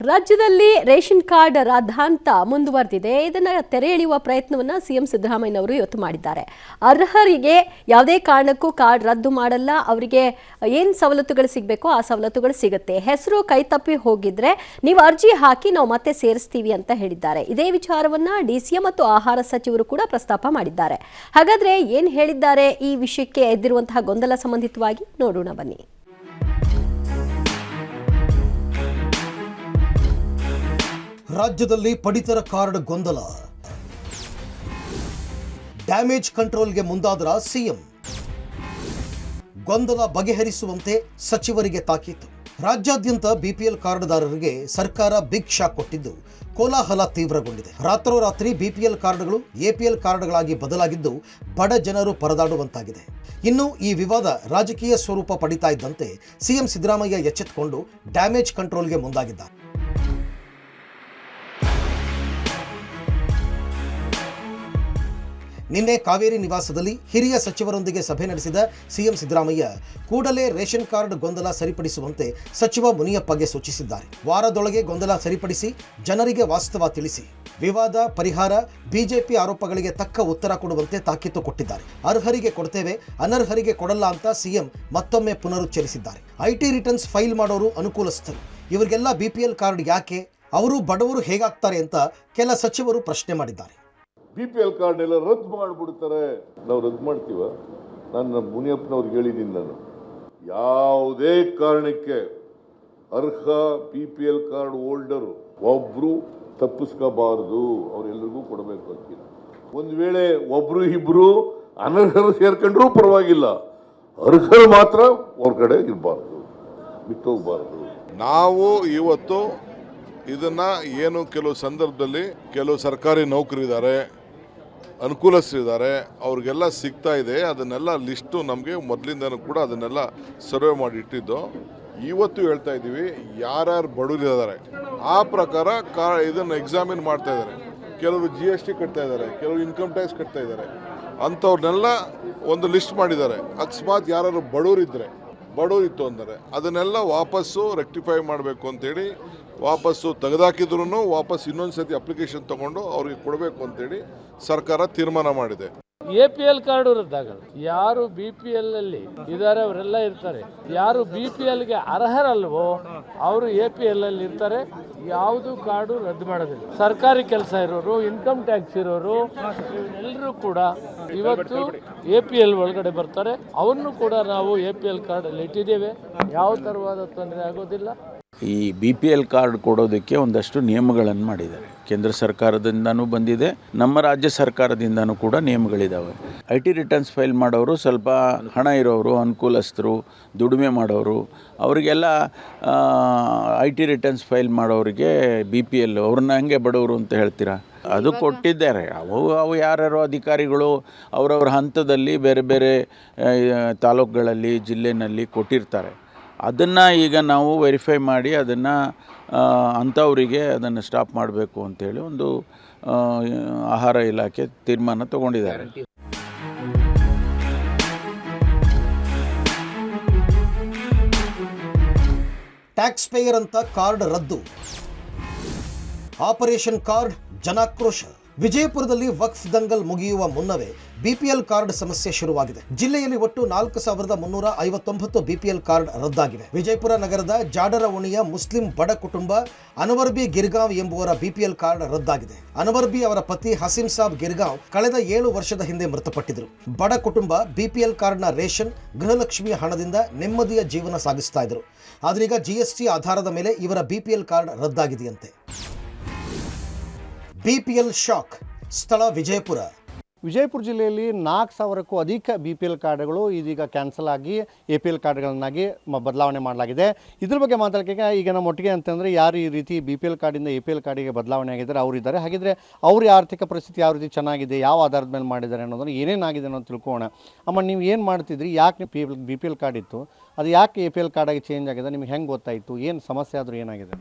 ರಾಜ್ಯದಲ್ಲಿ ration card ರಾದ್ಧಾಂತ ಮುಂದುವರೆದಿದೆ. ಇದನ್ನು ತೆರೆ ಎಳೆಯುವ ಪ್ರಯತ್ನವನ್ನು ಸಿಎಂ ಸಿದ್ದರಾಮಯ್ಯನವರು ಇವತ್ತು ಮಾಡಿದ್ದಾರೆ. ಅರ್ಹರಿಗೆ ಯಾವುದೇ ಕಾರಣಕ್ಕೂ ಕಾರ್ಡ್ ರದ್ದು ಮಾಡಲ್ಲ, ಅವರಿಗೆ ಏನು ಸವಲತ್ತುಗಳು ಸಿಗಬೇಕೋ ಆ ಸವಲತ್ತುಗಳು ಸಿಗುತ್ತೆ. ಹೆಸರು ಕೈತಪ್ಪಿ ಹೋಗಿದ್ರೆ ನೀವು ಅರ್ಜಿ ಹಾಕಿ ನಾವು ಮತ್ತೆ ಸೇರಿಸ್ತೀವಿ ಅಂತ ಹೇಳಿದ್ದಾರೆ. ಇದೇ ವಿಚಾರವನ್ನ ಡಿಸಿಎಂ ಮತ್ತು ಆಹಾರ ಸಚಿವರು ಕೂಡ ಪ್ರಸ್ತಾಪ ಮಾಡಿದ್ದಾರೆ. ಹಾಗಾದ್ರೆ ಏನು ಹೇಳಿದ್ದಾರೆ, ಈ ವಿಷಯಕ್ಕೆ ಎದ್ದಿರುವಂತಹ ಗೊಂದಲ ಸಂಬಂಧಿತವಾಗಿ ನೋಡೋಣ ಬನ್ನಿ. ರಾಜ್ಯದಲ್ಲಿ ಪಡಿತರ ಕಾರ್ಡ್ ಗೊಂದಲ, ಡ್ಯಾಮೇಜ್ ಕಂಟ್ರೋಲ್ಗೆ ಮುಂದಾದರ ಸಿಎಂ. ಗೊಂದಲ ಬಗೆಹರಿಸುವಂತೆ ಸಚಿವರಿಗೆ ತಾಕೀತು. ರಾಜ್ಯಾದ್ಯಂತ ಬಿಪಿಎಲ್ ಕಾರ್ಡ್ದಾರರಿಗೆ ಸರ್ಕಾರ ಬಿಗ್ ಶಾಕ್ ಕೊಟ್ಟಿದ್ದು ಕೋಲಾಹಲ ತೀವ್ರಗೊಂಡಿದೆ. ರಾತ್ರೋರಾತ್ರಿ ಬಿಪಿಎಲ್ ಕಾರ್ಡ್ಗಳು ಎಪಿಎಲ್ ಕಾರ್ಡ್ಗಳಾಗಿ ಬದಲಾಗಿದ್ದು ಬಡ ಜನರು ಪರದಾಡುವಂತಾಗಿದೆ. ಇನ್ನು ಈ ವಿವಾದ ರಾಜಕೀಯ ಸ್ವರೂಪ ಪಡಿತಾ ಇದ್ದಂತೆ ಸಿಎಂ ಸಿದ್ದರಾಮಯ್ಯ ಎಚ್ಚೆತ್ತುಕೊಂಡು ಡ್ಯಾಮೇಜ್ ಕಂಟ್ರೋಲ್ಗೆ ಮುಂದಾಗಿದ್ದಾರೆ. ನಿನ್ನೆ ಕಾವೇರಿ ನಿವಾಸದಲ್ಲಿ ಹಿರಿಯ ಸಚಿವರೊಂದಿಗೆ ಸಭೆ ನಡೆಸಿದ ಸಿಎಂ ಸಿದ್ದರಾಮಯ್ಯ ಕೂಡಲೇ ರೇಷನ್ ಕಾರ್ಡ್ ಗೊಂದಲ ಸರಿಪಡಿಸುವಂತೆ ಸಚಿವ ಮುನಿಯಪ್ಪಗೆ ಸೂಚಿಸಿದ್ದಾರೆ. ವಾರದೊಳಗೆ ಗೊಂದಲ ಸರಿಪಡಿಸಿ ಜನರಿಗೆ ವಾಸ್ತವ ತಿಳಿಸಿ, ವಿವಾದ ಪರಿಹಾರ, ಬಿಜೆಪಿ ಆರೋಪಗಳಿಗೆ ತಕ್ಕ ಉತ್ತರ ಕೊಡುವಂತೆ ತಾಕೀತು ಕೊಟ್ಟಿದ್ದಾರೆ. ಅರ್ಹರಿಗೆ ಕೊಡ್ತೇವೆ, ಅನರ್ಹರಿಗೆ ಕೊಡಲ್ಲ ಅಂತ ಸಿಎಂ ಮತ್ತೊಮ್ಮೆ ಪುನರುಚ್ಚರಿಸಿದ್ದಾರೆ. ಐಟಿ ರಿಟರ್ನ್ಸ್ ಫೈಲ್ ಮಾಡೋರು ಅನುಕೂಲಸ್ಥರು, ಇವರಿಗೆಲ್ಲ ಬಿಪಿಎಲ್ ಕಾರ್ಡ್ ಯಾಕೆ, ಅವರು ಬಡವರು ಹೇಗಾಗ್ತಾರೆ ಅಂತ ಕೆಲ ಸಚಿವರು ಪ್ರಶ್ನೆ ಮಾಡಿದ್ದಾರೆ. ಬಿಪಿಎಲ್ ಕಾರ್ಡ್ ಎಲ್ಲ ರದ್ದು ಮಾಡಿಬಿಡ್ತಾರೆ, ನಾವು ರದ್ದು ಮಾಡ್ತೀವ? ನಾನು ಮುನಿಯಪ್ಪನವ್ರಿಗೆ ಹೇಳಿದ್ದೀನಿ, ನಾನು ಯಾವುದೇ ಕಾರಣಕ್ಕೆ ಅರ್ಹ ಬಿಪಿಎಲ್ ಕಾರ್ಡ್ ಹೋಲ್ಡರು ಒಬ್ರು ತಪ್ಪಿಸ್ಕೋಬಾರದು, ಅವರೆಲ್ಲರಿಗೂ ಕೊಡಬೇಕು ಅಂತಿಲ್ಲ. ಒಂದು ವೇಳೆ ಒಬ್ರು ಇಬ್ರು ಅನರ್ಹರು ಸೇರ್ಕೊಂಡ್ರೂ ಪರವಾಗಿಲ್ಲ, ಅರ್ಹರು ಮಾತ್ರ ಅವ್ರ ಕಡೆ ಇರಬಾರ್ದು, ಬಿಟ್ಟೋಗ್ಬಾರ್ದು. ನಾವು ಇವತ್ತು ಇದನ್ನ ಏನು ಕೆಲವು ಸಂದರ್ಭದಲ್ಲಿ ಕೆಲವು ಸರ್ಕಾರಿ ನೌಕರಿದ್ದಾರೆ, ಅನುಕೂಲಸ್ಥರಿದ್ದಾರೆ, ಅವ್ರಿಗೆಲ್ಲ ಸಿಗ್ತಾ ಇದೆ. ಅದನ್ನೆಲ್ಲ ಲಿಸ್ಟು ನಮಗೆ ಮೊದಲಿಂದನೂ ಕೂಡ ಅದನ್ನೆಲ್ಲ ಸರ್ವೆ ಮಾಡಿ ಇಟ್ಟಿದ್ದು. ಇವತ್ತು ಹೇಳ್ತಾ ಇದ್ದೀವಿ, ಯಾರ್ಯಾರು ಬಡವರಿದ್ದಾರೆ ಆ ಪ್ರಕಾರ ಇದನ್ನು ಎಕ್ಸಾಮಿನ್ ಮಾಡ್ತಾ ಇದ್ದಾರೆ. ಕೆಲವರು GST ಕಟ್ತಾ ಇದ್ದಾರೆ, ಕೆಲವರು ಇನ್ಕಮ್ ಟ್ಯಾಕ್ಸ್ ಕಟ್ತಾ ಇದ್ದಾರೆ. ಅಂಥವ್ರನ್ನೆಲ್ಲ ಒಂದು ಲಿಸ್ಟ್ ಮಾಡಿದ್ದಾರೆ. ಅಕಸ್ಮಾತ್ ಯಾರು ಬಡವರಿತ್ತು ಅಂದರೆ ಅದನ್ನೆಲ್ಲ ವಾಪಸ್ಸು ರೆಕ್ಟಿಫೈ ಮಾಡಬೇಕು ಅಂತೇಳಿ ವಾಪಸ್ಸು ತೆಗೆದಾಕಿದ್ರು ವಾಪಸ್ ಇನ್ನೊಂದು ಸತಿ ಅಪ್ಲಿಕೇಶನ್ ತಗೊಂಡು ಅವ್ರಿಗೆ ಕೊಡಬೇಕು ಅಂತೇಳಿ ಸರ್ಕಾರ ತೀರ್ಮಾನ ಮಾಡಿದೆ. APL ಕಾರ್ಡು ರದ್ದಾಗಲ್ಲ. ಯಾರು BPL ಅಲ್ಲಿ ಇದ್ದಾರೆ ಅವರೆಲ್ಲ ಇರ್ತಾರೆ. ಯಾರು BPL ಗೆ ಅರ್ಹರಲ್ವೋ ಅವರು APL ಅಲ್ಲಿ ಇರ್ತಾರೆ. ಯಾವುದು ಕಾರ್ಡು ರದ್ದು ಮಾಡೋದಿಲ್ಲ. ಸರ್ಕಾರಿ ಕೆಲಸ ಇರೋರು, ಇನ್ಕಮ್ ಟ್ಯಾಕ್ಸ್ ಇರೋರು ಎಲ್ಲರೂ ಕೂಡ ಇವತ್ತು APL ಒಳಗಡೆ ಬರ್ತಾರೆ. ಅವನ್ನು ಕೂಡ ನಾವು APL ಕಾರ್ಡ್ ಅಲ್ಲಿ ಇಟ್ಟಿದ್ದೇವೆ. ಯಾವ ತರವಾದ ತೊಂದರೆ ಆಗೋದಿಲ್ಲ. ಈ BPL ಕಾರ್ಡ್ ಕೊಡೋದಕ್ಕೆ ಒಂದಷ್ಟು ನಿಯಮಗಳನ್ನು ಮಾಡಿದ್ದಾರೆ. ಕೇಂದ್ರ ಸರ್ಕಾರದಿಂದನೂ ಬಂದಿದೆ, ನಮ್ಮ ರಾಜ್ಯ ಸರ್ಕಾರದಿಂದನೂ ಕೂಡ ನಿಯಮಗಳಿದ್ದಾವೆ. IT ರಿಟರ್ನ್ಸ್ ಫೈಲ್ ಮಾಡೋರು, ಸ್ವಲ್ಪ ಹಣ ಇರೋರು, ಅನುಕೂಲಸ್ಥರು, ದುಡಿಮೆ ಮಾಡೋರು, ಅವರಿಗೆಲ್ಲ IT ರಿಟರ್ನ್ಸ್ ಫೈಲ್ ಮಾಡೋರಿಗೆ BPL, ಅವ್ರನ್ನ ಹೆಂಗೆ ಬಡವರು ಅಂತ ಹೇಳ್ತೀರಾ? ಅದು ಕೊಟ್ಟಿದ್ದಾರೆ. ಅವು ಯಾರ್ಯಾರೋ ಅಧಿಕಾರಿಗಳು ಅವರವ್ರ ಹಂತದಲ್ಲಿ ಬೇರೆ ಬೇರೆ ತಾಲೂಕುಗಳಲ್ಲಿ, ಜಿಲ್ಲೆನಲ್ಲಿ ಕೊಟ್ಟಿರ್ತಾರೆ. ಅದನ್ನು ಈಗ ನಾವು ವೆರಿಫೈ ಮಾಡಿ ಅದನ್ನು ಅಂಥವರಿಗೆ ಅದನ್ನು ಸ್ಟಾಪ್ ಮಾಡಬೇಕು ಅಂತೇಳಿ ಒಂದು ಆಹಾರ ಇಲಾಖೆ ತೀರ್ಮಾನ ತಗೊಂಡಿದ್ದಾರೆ. ಟ್ಯಾಕ್ಸ್ ಪೇಯರ್ ಅಂತ ಕಾರ್ಡ್ ರದ್ದು, ಆಪರೇಷನ್ ಕಾರ್ಡ್ ಜನಾಕ್ರೋಶ. ವಿಜಯಪುರದಲ್ಲಿ ವಕ್ಫ್ ದಂಗಲ್ ಮುಗಿಯುವ ಮುನ್ನವೇ ಬಿಪಿಎಲ್ ಕಾರ್ಡ್ ಸಮಸ್ಯೆ ಶುರುವಾಗಿದೆ. ಜಿಲ್ಲೆಯಲ್ಲಿ ಒಟ್ಟು 4359 ಬಿಪಿಎಲ್ ಕಾರ್ಡ್ ರದ್ದಾಗಿವೆ. ವಿಜಯಪುರ ನಗರದ ಜಾಡರ ಓಣಿಯ ಮುಸ್ಲಿಂ ಬಡ ಕುಟುಂಬ ಅನ್ವರ್ ಬಿ ಗಿರ್ಗಾಂವ್ ಎಂಬುವರ ಬಿಪಿಎಲ್ ಕಾರ್ಡ್ ರದ್ದಾಗಿದೆ. ಅನ್ವರ್ ಬಿ ಅವರ ಪತಿ ಹಸೀಂ ಸಾಬ್ ಗಿರ್ಗಾಂವ್ ಕಳೆದ 7 ವರ್ಷದ ಹಿಂದೆ ಮೃತಪಟ್ಟಿದ್ರು. ಬಡ ಕುಟುಂಬ ಬಿಪಿಎಲ್ ಕಾರ್ಡ್ನ ರೇಷನ್, ಗೃಹಲಕ್ಷ್ಮಿಯ ಹಣದಿಂದ ನೆಮ್ಮದಿಯ ಜೀವನ ಸಾಗಿಸ್ತಾ ಇದ್ರು. ಆದ್ರೀಗ GST ಆಧಾರದ ಮೇಲೆ ಇವರ ಬಿಪಿಎಲ್ ಕಾರ್ಡ್ ರದ್ದಾಗಿದೆಯಂತೆ. ಬಿಪಿಎಲ್ ಶಾಕ್, ಸ್ಥಳ ವಿಜಯಪುರ. ವಿಜಯಪುರ ಜಿಲ್ಲೆಯಲ್ಲಿ 4000ಕ್ಕೂ ಅಧಿಕ BPL ಕಾರ್ಡ್ಗಳು ಇದೀಗ ಕ್ಯಾನ್ಸಲ್ ಆಗಿ APL ಕಾರ್ಡ್ಗಳನ್ನಾಗಿ ಬದಲಾವಣೆ ಮಾಡಲಾಗಿದೆ. ಇದ್ರ ಬಗ್ಗೆ ಮಾತಾಡೋಕ್ಕೆ ಈಗ ನಮ್ಮ ಒಟ್ಟಿಗೆ ಅಂತಂದರೆ ಯಾರು ಈ ರೀತಿ BPL ಕಾರ್ಡಿಂದ APL ಕಾರ್ಡಿಗೆ ಬದಲಾವಣೆ ಆಗಿದ್ದಾರೆ ಅವರಿದ್ದಾರೆ. ಹಾಗಿದ್ರೆ ಅವ್ರ ಆರ್ಥಿಕ ಪರಿಸ್ಥಿತಿ ಯಾವ ರೀತಿ ಚೆನ್ನಾಗಿದೆ, ಯಾವ ಆಧಾರದ ಮೇಲೆ ಮಾಡಿದ್ದಾರೆ ಅನ್ನೋದನ್ನು, ಏನೇನಾಗಿದೆ ಅನ್ನೋದು ತಿಳ್ಕೊಳ್ಳೋಣ. ಅಮ್ಮ, ನೀವು ಏನು ಮಾಡ್ತಿದ್ರಿ? ಯಾಕೆ BPL ಕಾರ್ಡ್ ಇತ್ತು, ಅದು ಯಾಕೆ APL ಕಾರ್ಡಾಗಿ ಚೇಂಜ್ ಆಗಿದೆ? ನಿಮ್ಗೆ ಹೆಂಗೆ ಗೊತ್ತಾಯಿತು? ಏನು ಸಮಸ್ಯೆ ಆದರೂ ಏನಾಗಿದೆ?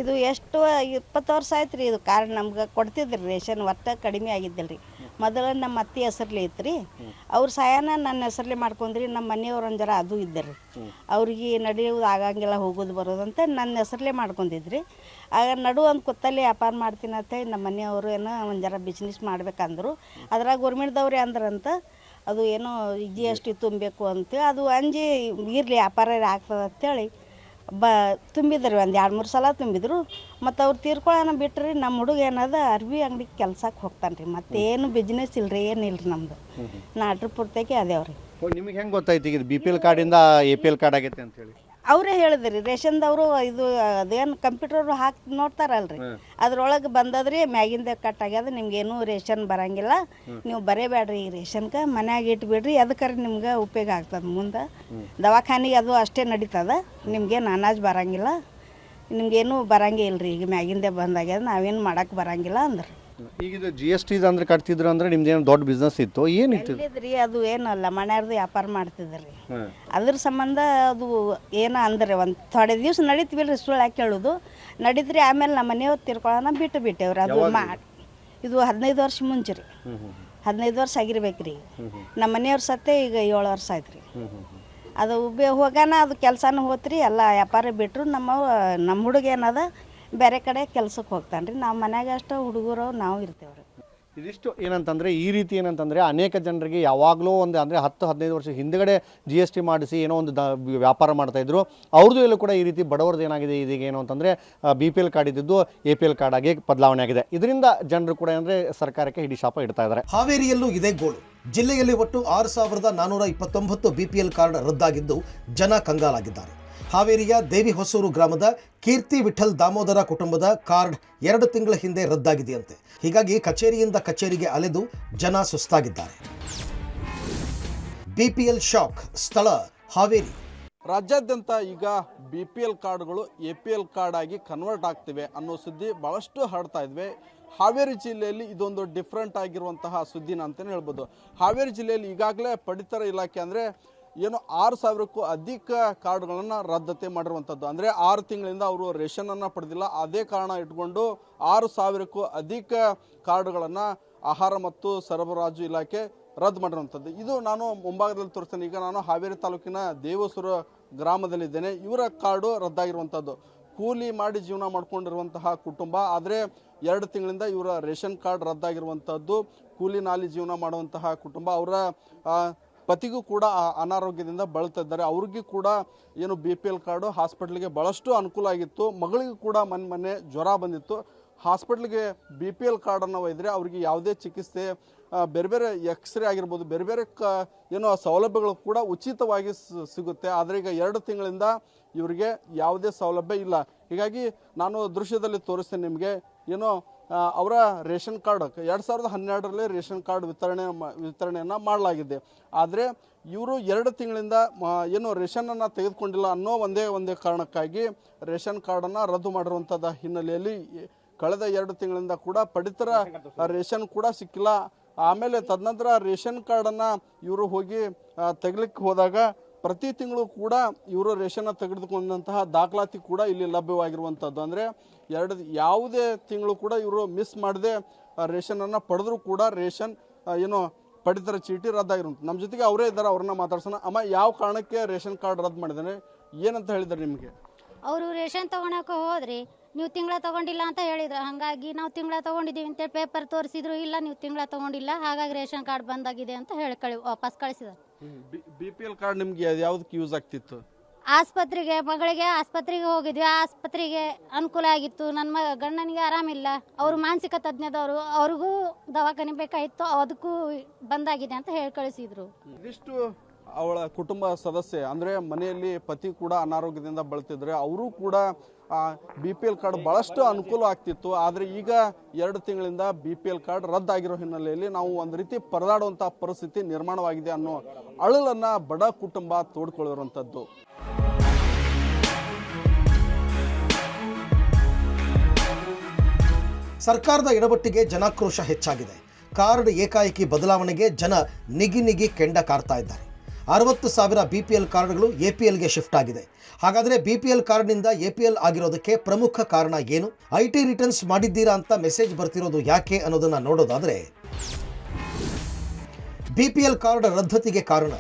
ಇದು ಎಷ್ಟು 20 ವರ್ಷ ಆಯ್ತು ರೀ. ಇದು ಕಾರ್ಡ್ ನಮ್ಗೆ ಕೊಡ್ತಿದ್ರಿ ರೇಷನ್, ಒಟ್ಟು ಕಡಿಮೆ ಆಗಿದ್ದಿಲ್ಲ ರೀ. ಮೊದಲ ನಮ್ಮ ಅತ್ತೆ ಹೆಸರ್ಲಿ ಐತ್ರಿ, ಅವ್ರ ಸಹಾಯನ ನನ್ನ ಹೆಸರ್ಲಿ ಮಾಡ್ಕೊಂಡ್ರಿ. ನಮ್ಮ ಮನೆಯವ್ರು ಒಂದು ಜರ ಅದು ಇದ್ದರಿ, ಅವ್ರಿಗೆ ನಡೆಯೋದು ಆಗಂಗಿಲ್ಲ ಹೋಗೋದು ಬರೋದಂತ ನನ್ನ ಹೆಸರ್ಲೆ ಮಾಡ್ಕೊಂಡಿದ್ರಿ. ಆಗ ನಡು ಒಂದು ಕೊತ್ತಲ್ಲಿ ವ್ಯಾಪಾರ ಮಾಡ್ತೀನಿ ಅಂತೇಳಿ ನಮ್ಮ ಮನೆಯವರು ಏನೋ ಒಂದು ಜರ ಬಿಸ್ನೆಸ್ ಮಾಡ್ಬೇಕಂದ್ರು. ಅದ್ರಾಗ ಗೌರ್ಮೆಂಟ್ದವ್ರೆ ಅಂದ್ರಂತ ಅದು ಏನೋ GST ತುಂಬಬೇಕು ಅಂತೇಳಿ ಅದು ಅಂಜಿ ಇರಲಿ ವ್ಯಾಪಾರ ಆಗ್ತದೆ ಅಂತೇಳಿ ತುಂಬಿದ್ರಿ. ಒಂದು 2-3 ಸಲ ತುಂಬಿದ್ರು. ಮತ್ತು ಅವ್ರು ತೀರ್ಕೊಳ್ಳೋಣ ಬಿಟ್ರಿ. ನಮ್ಮ ಹುಡುಗ ಏನದ ಅರ್ವಿ ಅಂಗಡಿಗೆ ಕೆಲ್ಸಕ್ಕೆ ಹೋಗ್ತಾನೆ ರೀ. ಮತ್ತೇನು ಬಿಸ್ನೆಸ್ ಇಲ್ರಿ, ಏನಿಲ್ಲ ರೀ ನಮ್ಮದು. ನಾಟ್ರ ಪೂರ್ತಕ್ಕೆ ಅದೇವ್ರಿ. ನಿಮ್ಗೆ ಹೆಂಗೆ ಗೊತ್ತಾಯ್ತು ಈಗ BPL ಕಾರ್ಡಿಂದ APL ಕಾರ್ಡ್ ಆಗೈತೆ ಅಂತೇಳಿ? ಅವರೇ ಹೇಳಿದ್ರಿ, ರೇಷನ್ದವರು ಇದು ಅದೇನು ಕಂಪ್ಯೂಟರ್ ಹಾಕಿ ನೋಡ್ತಾರಲ್ರಿ, ಅದ್ರೊಳಗೆ ಬಂದದ್ರಿ ಮ್ಯಾಗಿಂದ ಕಟ್ ಆಗ್ಯದ, ನಿಮ್ಗೇನು ರೇಷನ್ ಬರಂಗಿಲ್ಲ, ನೀವು ಬರೇಬೇಡ್ರಿ ಈ ರೇಷನ್ಗೆ, ಮನ್ಯಾಗ ಇಟ್ಬಿಡ್ರಿ, ಅದಕ್ಕರೆ ನಿಮ್ಗೆ ಉಪಯೋಗ ಆಗ್ತದೆ. ಮುಂದೆ ದವಾಖಾನಿಗೆ ಅದು ಅಷ್ಟೇ ನಡೀತದ, ನಿಮ್ಗೇನು ಅನಾಜ್ ಬರಂಗಿಲ್ಲ, ನಿಮ್ಗೇನು ಬರಂಗೇ ಇಲ್ರಿ, ಈಗ ಮ್ಯಾಗಿಂದ ಬಂದಾಗ್ಯದ, ನಾವೇನು ಮಾಡಕ್ಕೆ ಬರಂಗಿಲ್ಲ ಅಂದ್ರೆ. ಈಗ ಇದು GST ಅಂದ್ರೆ ಕಟ್ತಿದ್ರು ಅಂದ್ರೆ ನಿಮ್ದೇನು ದೊಡ್ಡ ಬಿಸ್ನೆಸ್ ಇತ್ತು, ಏನಿತ್ತು ರೀ? ಅದು ಏನಲ್ಲ ಮನ್ಯಾರ್ದು ವ್ಯಾಪಾರ ಮಾಡ್ತಿದ್ರಿ, ಅದ್ರ ಸಂಬಂಧ ಅದು ಏನೋ ಅಂದ್ರೆ ಒಂದು ಥೋಡೆ ದಿವ್ಸ ನಡೀತೀವಿಲ್ರಿ, ಸುಳ್ಳು ಯಾಕೆ ಹೇಳೋದು ನಡೀತ್ರಿ. ಆಮೇಲೆ ನಮ್ಮ ಮನೆಯವ್ರು ತಿರ್ಕೊಳ್ಳೋಣ ಬಿಟ್ಟೇವ್ರಿ. ಅದು ಇದು 15 ವರ್ಷ ಮುಂಚೆ ರೀ, 15 ವರ್ಷ ಆಗಿರ್ಬೇಕ್ರಿ. ನಮ್ಮ ಮನೆಯವ್ರ ಸತ್ತೆ ಈಗ 7 ವರ್ಷ ಆಯ್ತು ರೀ. ಅದು ಹೋಗೋಣ ಅದು ಕೆಲಸನೂ ಹೋತ್ರಿ, ಎಲ್ಲ ವ್ಯಾಪಾರ ಬಿಟ್ಟರು. ನಮ್ಮ ಹುಡುಗ ಏನದ ಬೇರೆ ಕಡೆ ಕೆಲ್ಸಕ್ಕೆ ಹೋಗ್ತಾನೆ ರೀ. ನಾವು ಮನ್ಯಾಗ ಅಷ್ಟು ಹುಡುಗರು ನಾವು ಇರ್ತೇವೆ ರೀ. ಇದಿಷ್ಟು ಏನಂತಂದರೆ ಈ ರೀತಿ ಏನಂತಂದರೆ ಅನೇಕ ಜನರಿಗೆ ಯಾವಾಗಲೂ ಒಂದು ಅಂದರೆ 10-15 ವರ್ಷ ಹಿಂದುಗಡೆ GST ಮಾಡಿಸಿ ಏನೋ ಒಂದು ವ್ಯಾಪಾರ ಮಾಡ್ತಾಯಿದ್ರು. ಅವ್ರದ್ದು ಎಲ್ಲೂ ಕೂಡ ಈ ರೀತಿ ಬಡವರದ್ದು ಏನಾಗಿದೆ ಇದೀಗ ಏನು ಅಂತಂದರೆ BPL ಕಾರ್ಡ್ ಇದ್ದಿದ್ದು APL ಕಾರ್ಡ್ ಆಗಿ ಬದಲಾವಣೆ ಆಗಿದೆ. ಇದರಿಂದ ಜನರು ಕೂಡ ಅಂದರೆ ಸರ್ಕಾರಕ್ಕೆ ಹಿಡಿ ಶಾಪ ಇಡ್ತಾ ಇದ್ದಾರೆ. ಹಾವೇರಿಯಲ್ಲೂ ಇದೇ ಗೋಳು. ಜಿಲ್ಲೆಯಲ್ಲಿ ಒಟ್ಟು 6,429 BPL ಕಾರ್ಡ್ ರದ್ದಾಗಿದ್ದು ಜನ ಕಂಗಾಲಾಗಿದ್ದಾರೆ. ಹಾವೇರಿಯ ದೇವಿಹೊಸೂರು ಗ್ರಾಮದ ಕೀರ್ತಿ ವಿಠಲ್ ದಾಮೋದರ ಕುಟುಂಬದ ಕಾರ್ಡ್ 2 ತಿಂಗಳ ಹಿಂದೆ ರದ್ದಾಗಿದೆಯಂತೆ. ಹೀಗಾಗಿ ಕಚೇರಿಯಿಂದ ಕಚೇರಿಗೆ ಅಲೆದು ಜನ ಸುಸ್ತಾಗಿದ್ದಾರೆ. BPL ಶಾಕ್, ಸ್ಥಳ ಹಾವೇರಿ. ರಾಜ್ಯಾದ್ಯಂತ ಈಗ BPL ಕಾರ್ಡ್ಗಳು APL ಕಾರ್ಡ್ ಆಗಿ ಕನ್ವರ್ಟ್ ಆಗ್ತಿವೆ ಅನ್ನೋ ಸುದ್ದಿ ಭಾಳಷ್ಟು ಹರಡ್ತಾ ಇದ್ವಿ. ಹಾವೇರಿ ಜಿಲ್ಲೆಯಲ್ಲಿ ಇದೊಂದು ಡಿಫ್ರೆಂಟ್ ಆಗಿರುವಂತಹ ಸುದ್ದಿನ ಅಂತಲೇ ಹೇಳ್ಬೋದು. ಹಾವೇರಿ ಜಿಲ್ಲೆಯಲ್ಲಿ ಈಗಾಗಲೇ ಪಡಿತರ ಇಲಾಖೆ ಅಂದರೆ ಏನು 6,000ಕ್ಕೂ ಅಧಿಕ ಕಾರ್ಡ್ಗಳನ್ನು ರದ್ದತಿ ಮಾಡಿರುವಂಥದ್ದು. ಅಂದರೆ 6 ತಿಂಗಳಿಂದ ಅವರು ರೇಷನನ್ನು ಪಡೆದಿಲ್ಲ. ಅದೇ ಕಾರಣ ಇಟ್ಕೊಂಡು 6,000ಕ್ಕೂ ಅಧಿಕ ಕಾರ್ಡ್ಗಳನ್ನು ಆಹಾರ ಮತ್ತು ಸರಬರಾಜು ಇಲಾಖೆ ರದ್ದು ಮಾಡಿರುವಂಥದ್ದು. ಇದು ನಾನು ಮುಂಭಾಗದಲ್ಲಿ ತೋರಿಸ್ತೇನೆ. ಈಗ ನಾನು ಹಾವೇರಿ ತಾಲೂಕಿನ ದೇವಸೂರು ಗ್ರಾಮದಲ್ಲಿದ್ದೇನೆ. ಇವರ ಕಾರ್ಡು ರದ್ದಾಗಿರುವಂಥದ್ದು. ಕೂಲಿ ಮಾಡಿ ಜೀವನ ಮಾಡ್ಕೊಂಡಿರುವಂತಹ ಕುಟುಂಬ. ಆದರೆ 2 ತಿಂಗಳಿಂದ ಇವರ ರೇಷನ್ ಕಾರ್ಡ್ ರದ್ದಾಗಿರುವಂಥದ್ದು. ಕೂಲಿ ನಾಲಿ ಜೀವನ ಮಾಡುವಂತಹ ಕುಟುಂಬ. ಅವರ ಪತಿಗೂ ಕೂಡ ಅನಾರೋಗ್ಯದಿಂದ ಬಳಲ್ತಾ ಇದ್ದಾರೆ. ಅವ್ರಿಗೂ ಕೂಡ ಏನು BPL ಕಾರ್ಡು ಹಾಸ್ಪಿಟ್ಲಿಗೆ ಭಾಳಷ್ಟು ಅನುಕೂಲ ಆಗಿತ್ತು. ಮಗಳಿಗೂ ಕೂಡ ಮೊನ್ನೆ ಜ್ವರ ಬಂದಿತ್ತು. ಹಾಸ್ಪಿಟ್ಲಿಗೆ BPL ಕಾರ್ಡನ್ನು ಒಯ್ದರೆ ಅವರಿಗೆ ಯಾವುದೇ ಚಿಕಿತ್ಸೆ ಬೇರೆ ಬೇರೆ ಎಕ್ಸ್ರೇ ಆಗಿರ್ಬೋದು, ಬೇರೆ ಬೇರೆ ಏನೋ ಸೌಲಭ್ಯಗಳು ಕೂಡ ಉಚಿತವಾಗಿ ಸಿಗುತ್ತೆ. ಆದರೆ ಈಗ 2 ತಿಂಗಳಿಂದ ಇವರಿಗೆ ಯಾವುದೇ ಸೌಲಭ್ಯ ಇಲ್ಲ. ಹೀಗಾಗಿ ನಾನು ದೃಶ್ಯದಲ್ಲಿ ತೋರಿಸ್ತೇನೆ ನಿಮಗೆ. ಏನೋ ಅವರ ರೇಷನ್ ಕಾರ್ಡ್ 2012ರಲ್ಲಿ ರೇಷನ್ ಕಾರ್ಡ್ ವಿತರಣೆಯನ್ನು ಮಾಡಲಾಗಿದೆ. ಆದರೆ ಇವರು 2 ತಿಂಗಳಿಂದ ಏನು ರೇಷನನ್ನು ತೆಗೆದುಕೊಂಡಿಲ್ಲ ಅನ್ನೋ ಒಂದೇ ಕಾರಣಕ್ಕಾಗಿ ರೇಷನ್ ಕಾರ್ಡನ್ನು ರದ್ದು ಮಾಡಿರುವಂಥದ್ದು ಹಿನ್ನೆಲೆಯಲ್ಲಿ ಕಳೆದ 2 ತಿಂಗಳಿಂದ ಕೂಡ ಪಡಿತರ ರೇಷನ್ ಕೂಡ ಸಿಕ್ಕಿಲ್ಲ. ಆಮೇಲೆ ತದನಂತರ ರೇಷನ್ ಕಾರ್ಡನ್ನು ಇವರು ಹೋಗಿ ತೆಗಲಿಕ್ಕೆ ಹೋದಾಗ ಪ್ರತಿ ತಿಂಗಳು ಕೂಡ ಇವರು ರೇಷನ್ನ ತೆಗೆದುಕೊಂಡಂತಹ ದಾಖಲಾತಿ ಕೂಡ ಇಲ್ಲಿ ಲಭ್ಯವಾಗಿರುವಂಥದ್ದು. ಅಂದರೆ ಯಾವುದೇ ತಿಂಗಳು ಕೂಡ ಇವರು ಮಿಸ್ ಮಾಡದೆ ರೇಷನನ್ನು ಪಡೆದರೂ ಕೂಡ ರೇಷನ್ ಏನು ಪಡಿತರ ಚೀಟಿ ರದ್ದಾಗಿರುವಂಥದ್ದು. ನಮ್ಮ ಜೊತೆಗೆ ಅವರೇ ಇದ್ದಾರೆ, ಅವ್ರನ್ನ ಮಾತಾಡ್ಸೋಣ. ಅಮ್ಮ, ಯಾವ ಕಾರಣಕ್ಕೆ ರೇಷನ್ ಕಾರ್ಡ್ ರದ್ದು ಮಾಡಿದ್ದಾನೆ, ಏನಂತ ಹೇಳಿದ್ದಾರೆ ನಿಮಗೆ? ಅವರು ರೇಷನ್ ತೊಗೊಳಕ್ಕೆ ಹೋದ್ರಿ, ನೀವು ತಿಂಗಳ ತೊಗೊಂಡಿಲ್ಲ ಅಂತ ಹೇಳಿದ್ರು. ಹಾಗಾಗಿ ನಾವು ತಿಂಗಳ ತೊಗೊಂಡಿದ್ದೀವಿ ಅಂತೇಳಿ ಪೇಪರ್ ತೋರಿಸಿದ್ರು. ಇಲ್ಲ, ನೀವು ತಿಂಗಳ ತೊಗೊಂಡಿಲ್ಲ, ಹಾಗಾಗಿ ರೇಷನ್ ಕಾರ್ಡ್ ಬಂದಾಗಿದೆ ಅಂತ ಹೇಳಿ ವಾಪಸ್ ಕಳಿಸಿದ್ರು. BPL ಕಾರ್ಡ್ ನಿಮ್ಗೆ ಯಾವುದಕ್ಕೆ ಯೂಸ್ ಆಗ್ತಿತ್ತು? ಆಸ್ಪತ್ರೆಗೆ, ಮಗಳಿಗೆ ಆಸ್ಪತ್ರೆಗೆ ಹೋಗಿದ್ವಿ. ಆಸ್ಪತ್ರೆಗೆ ಅನುಕೂಲ ಆಗಿತ್ತು. ನನ್ನ ಗಂಡನಿಗೆ ಆರಾಮಿಲ್ಲ, ಅವರು ಮಾನಸಿಕ ತಜ್ಞದವರು, ಅವ್ರಿಗೂ ದವಾಖಾನೆ ಬೇಕಾಗಿತ್ತು, ಅದಕ್ಕೂ ಬಂದಾಗಿದೆ ಅಂತ ಹೇಳಿ ಕಳಿಸಿದ್ರು. ಇದಿಷ್ಟು ಅವಳ ಕುಟುಂಬ ಸದಸ್ಯೆ. ಅಂದರೆ ಮನೆಯಲ್ಲಿ ಪತಿ ಕೂಡ ಅನಾರೋಗ್ಯದಿಂದ ಬಳಲ್ತಿದ್ರೆ ಅವರು ಕೂಡ BPL ಕಾರ್ಡ್ ಭಾಳಷ್ಟು ಅನುಕೂಲ ಆಗ್ತಿತ್ತು. ಆದರೆ ಈಗ 2 ತಿಂಗಳಿಂದ BPL ಕಾರ್ಡ್ ರದ್ದಾಗಿರೋ ಹಿನ್ನೆಲೆಯಲ್ಲಿ ನಾವು ಒಂದು ರೀತಿ ಪರದಾಡುವಂಥ ಪರಿಸ್ಥಿತಿ ನಿರ್ಮಾಣವಾಗಿದೆ ಅನ್ನೋ ಅಳಲನ್ನು ಬಡ ಕುಟುಂಬ ತೋಡ್ಕೊಳ್ಳಿರುವಂಥದ್ದು. ಸರ್ಕಾರದ ಎಡವಟ್ಟಿಗೆ ಜನಾಕ್ರೋಶ ಹೆಚ್ಚಾಗಿದೆ. ಕಾರ್ಡ್ ಏಕಾಏಕಿ ಬದಲಾವಣೆಗೆ ಜನ ನಿಗಿ ಕೆಂಡ ಕಾರ್ತಾ ಇದ್ದಾರೆ. 60,000 BPL ಕಾರ್ಡ್ಗಳು APLಗೆ ಶಿಫ್ಟ್ ಆಗಿದೆ. ಹಾಗಾದರೆ BPL ಕಾರ್ಡ್ನಿಂದ APL ಆಗಿರೋದಕ್ಕೆ ಪ್ರಮುಖ ಕಾರಣ ಏನು? IT ರಿಟರ್ನ್ಸ್ ಮಾಡಿದ್ದೀರಾ ಅಂತ ಮೆಸೇಜ್ ಬರ್ತಿರೋದು ಯಾಕೆ ಅನ್ನೋದನ್ನು ನೋಡೋದಾದರೆ ಬಿಪಿಎಲ್ ಕಾರ್ಡ್ ರದ್ದತಿಗೆ ಕಾರಣ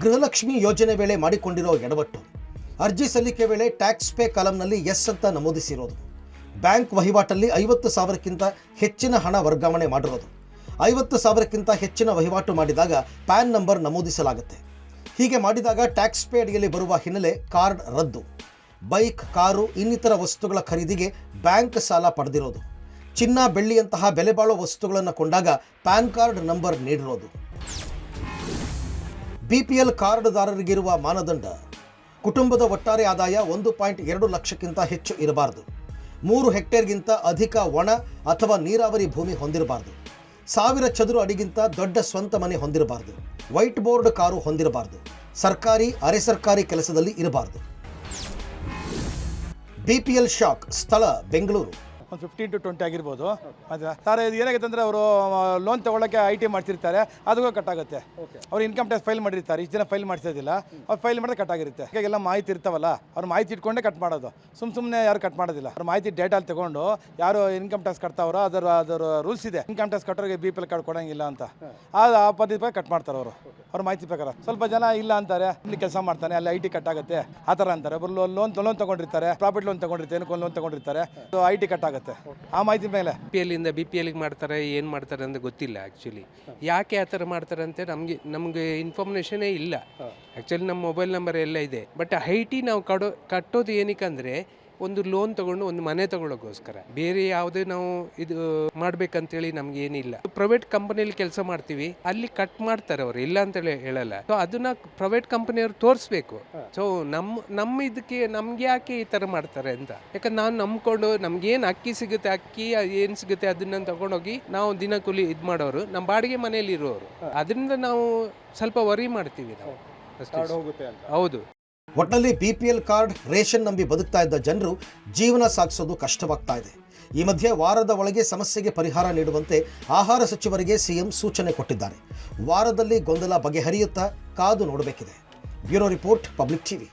ಗೃಹಲಕ್ಷ್ಮಿ ಯೋಜನೆ ವೇಳೆ ಮಾಡಿಕೊಂಡಿರೋ ಎಡವಟ್ಟು, ಅರ್ಜಿ ಸಲ್ಲಿಕೆ ವೇಳೆ ಟ್ಯಾಕ್ಸ್ ಪೇ ಕಾಲಂನಲ್ಲಿ ಎಸ್ ಅಂತ ನಮೂದಿಸಿರೋದು, ಬ್ಯಾಂಕ್ ವಹಿವಾಟಲ್ಲಿ 50,000ಕ್ಕಿಂತ ಹೆಚ್ಚಿನ ಹಣ ವರ್ಗಾವಣೆ ಮಾಡಿರೋದು, 50,000ಕ್ಕಿಂತ ಹೆಚ್ಚಿನ ವಹಿವಾಟು ಮಾಡಿದಾಗ ಪ್ಯಾನ್ ನಂಬರ್ ನಮೂದಿಸಲಾಗುತ್ತೆ. ಹೀಗೆ ಮಾಡಿದಾಗ ಟ್ಯಾಕ್ಸ್ ಪೇ ಅಡಿಯಲ್ಲಿ ಬರುವ ಹಿನ್ನೆಲೆ ಕಾರ್ಡ್ ರದ್ದು, ಬೈಕ್, ಕಾರು ಇನ್ನಿತರ ವಸ್ತುಗಳ ಖರೀದಿಗೆ ಬ್ಯಾಂಕ್ ಸಾಲ ಪಡೆದಿರೋದು, ಚಿನ್ನ ಬೆಳ್ಳಿಯಂತಹ ಬೆಲೆ ಬಾಳೋ ವಸ್ತುಗಳನ್ನು ಕೊಂಡಾಗ ಪ್ಯಾನ್ ಕಾರ್ಡ್ ನಂಬರ್ ನೀಡಿರೋದು. ಬಿಪಿಎಲ್ ಕಾರ್ಡ್ದಾರರಿಗಿರುವ ಮಾನದಂಡ ಕುಟುಂಬದ ಒಟ್ಟಾರೆ ಆದಾಯ 1.2 ಲಕ್ಷಕ್ಕಿಂತ ಹೆಚ್ಚು ಇರಬಾರದು, 3 ಹೆಕ್ಟೇರ್ಗಿಂತ ಅಧಿಕ ಒಣ ಅಥವಾ ನೀರಾವರಿ ಭೂಮಿ ಹೊಂದಿರಬಾರದು, 1000 ಚದುರು ಅಡಿಗಿಂತ ದೊಡ್ಡ ಸ್ವಂತ ಮನೆ ಹೊಂದಿರಬಾರದು, ವೈಟ್ ಬೋರ್ಡ್ ಕಾರು ಹೊಂದಿರಬಾರದು, ಸರ್ಕಾರಿ ಅರೆ ಸರ್ಕಾರಿ ಕೆಲಸದಲ್ಲಿ ಇರಬಾರದು. ಬಿಪಿಎಲ್ ಶಾಕ್ ಸ್ಥಳ ಬೆಂಗಳೂರು. ಒಂದು 15 to 20 ಆಗಿರ್ಬೋದು. ಅದು ಸರ್ ಇದು ಏನಾಗುತ್ತೆ ಅಂದರೆ ಅವರು ಲೋನ್ ತೊಗೊಳ್ಳೋಕ್ಕೆ IT ಮಾಡ್ತಿರ್ತಾರೆ, ಅದಕ್ಕೂ ಕಟ್ಟಾಗುತ್ತೆ. ಅವ್ರು ಇನ್ಕಮ್ ಟ್ಯಾಕ್ಸ್ ಫೈಲ್ ಮಾಡಿರ್ತಾರೆ, ಇಷ್ಟು ಜನ ಫೈಲ್ ಮಾಡಿಸೋದಿಲ್ಲ, ಅವ್ರು ಫೈಲ್ ಮಾಡಿದ್ರೆ ಕಟ್ಟಾಗಿರುತ್ತೆ. ಹೀಗೆಲ್ಲ ಮಾಹಿತಿ ಇರ್ತಾವಲ್ಲ, ಅವ್ರು ಮಾಹಿತಿ ಇಟ್ಕೊಂಡೇ ಕಟ್ ಮಾಡೋದು, ಸುಮ್ಮನೆ ಯಾರು ಕಟ್ ಮಾಡೋದಿಲ್ಲ. ಅವ್ರ ಮಾಹಿತಿ ಡೇಟಲ್ಲಿ ತಗೊಂಡು ಯಾರು ಇನ್ಕಮ್ ಟ್ಯಾಕ್ಸ್ ಕಟ್ತಾವ್ರೋ ಅದರ ರೂಲ್ಸ್ ಇದೆ, ಇನ್ಕಮ್ ಟ್ಯಾಕ್ಸ್ ಕಟ್ಟೋರಿಗೆ BPL ಕಾರ್ಡ್ ಕೊಡೋಂಗಿಲ್ಲ ಅಂತ. ಆ ಪದ್ಧತಿ ಕಟ್ ಮಾಡ್ತಾರೆ ಅವರು, ಅವ್ರ ಮಾಹಿತಿ ಪ್ರಕಾರ. ಸ್ವಲ್ಪ ಜನ ಇಲ್ಲ ಅಂತಾರೆ, ಇಲ್ಲಿ ಕೆಲಸ ಮಾಡ್ತಾನೆ ಅಲ್ಲಿ IT ಕಟ್ಟಾಗುತ್ತೆ ಆ ಥರ ಅಂತಾರೆ. ಒಬ್ಬರು ಲೋನ್ ತೊಗೊಂಡಿರ್ತಾರೆ, ಪ್ರಾಫಿಟ್ ಲೋನ್ ತೊಗೊಂಡಿರ್ತಾರೆ, ಏನಕ್ಕೆ ಲೋನ್ ತೊಗೊಂಡಿರ್ತಾರೆ, IT ಕಟ್ಟಾಗುತ್ತೆ. ಆ ಮಾಹಿತಿ ಮೇಲೆ BPL ಮಾಡ್ತಾರೆ, ಏನು ಮಾಡ್ತಾರೆ ಅಂತ ಗೊತ್ತಿಲ್ಲ ಆ್ಯಕ್ಚುಲಿ. ಯಾಕೆ ಆ ಥರ ಮಾಡ್ತಾರೆ ಅಂತ ನಮಗೆ ಇನ್ಫಾರ್ಮೇಷನೇ ಇಲ್ಲ. ಆ್ಯಕ್ಚುಲಿ ನಮ್ಮ ಮೊಬೈಲ್ ನಂಬರ್ ಎಲ್ಲ ಇದೆ, ಬಟ್ IT ನಾವು ಕಟ್ಟೋದು ಏನಕ್ಕೆ ಅಂದರೆ ಒಂದು ಲೋನ್ ತಗೊಂಡು ಒಂದು ಮನೆ ತಗೊಳ್ಳೋಕ್ಕೋಸ್ಕರ, ಬೇರೆ ಯಾವುದೇ ನಾವು ಇದು ಮಾಡ್ಬೇಕಂತೇಳಿ ನಮ್ಗೆ ಏನಿಲ್ಲ. ಪ್ರೈವೇಟ್ ಕಂಪನಿಯಲ್ಲಿ ಕೆಲಸ ಮಾಡ್ತೀವಿ, ಅಲ್ಲಿ ಕಟ್ ಮಾಡ್ತಾರೆ ಅವರು, ಇಲ್ಲ ಅಂತೇಳಿ ಹೇಳಲ್ಲ. ಸೊ ಅದನ್ನ ಪ್ರೈವೇಟ್ ಕಂಪನಿಯವ್ರು ತೋರಿಸ್ಬೇಕು. ಸೊ ನಮ್ಮ ಇದಕ್ಕೆ ನಮ್ಗೆ ಯಾಕೆ ಈ ಥರ ಮಾಡ್ತಾರೆ ಅಂತ. ಯಾಕಂದ್ರೆ ನಾವು ನಂಬ್ಕೊಂಡು ನಮ್ಗೇನು ಅಕ್ಕಿ ಸಿಗುತ್ತೆ, ಏನು ಸಿಗುತ್ತೆ ಅದನ್ನ ತಗೊಂಡೋಗಿ ನಾವು ದಿನ ಕೂಲಿ ಇದು ಮಾಡೋರು, ನಮ್ಮ ಬಾಡಿಗೆ ಮನೆಯಲ್ಲಿ ಇರೋರು. ಅದರಿಂದ ನಾವು ಸ್ವಲ್ಪ ವರಿ ಮಾಡ್ತೀವಿ ನಾವು ಅಷ್ಟೇ. ಹೌದು. ಒಟ್ಟಿನಲ್ಲಿ ಬಿಪಿಎಲ್ ಕಾರ್ಡ್, ರೇಷನ್ ನಂಬಿ ಬದುಕ್ತಾ ಇದ್ದ ಜನರು ಜೀವನ ಸಾಗಿಸೋದು ಕಷ್ಟವಾಗ್ತಾ ಇದೆ. ಈ ಮಧ್ಯೆ ವಾರದ ಒಳಗೆ ಸಮಸ್ಯೆಗೆ ಪರಿಹಾರ ನೀಡುವಂತೆ ಆಹಾರ ಸಚಿವರಿಗೆ ಸಿಎಂ ಸೂಚನೆ ಕೊಟ್ಟಿದ್ದಾರೆ. ವಾರದಲ್ಲಿ ಗೊಂದಲ ಬಗೆಹರಿಯುತ್ತಾ ಕಾದು ನೋಡಬೇಕಿದೆ. Bureau report, public TV.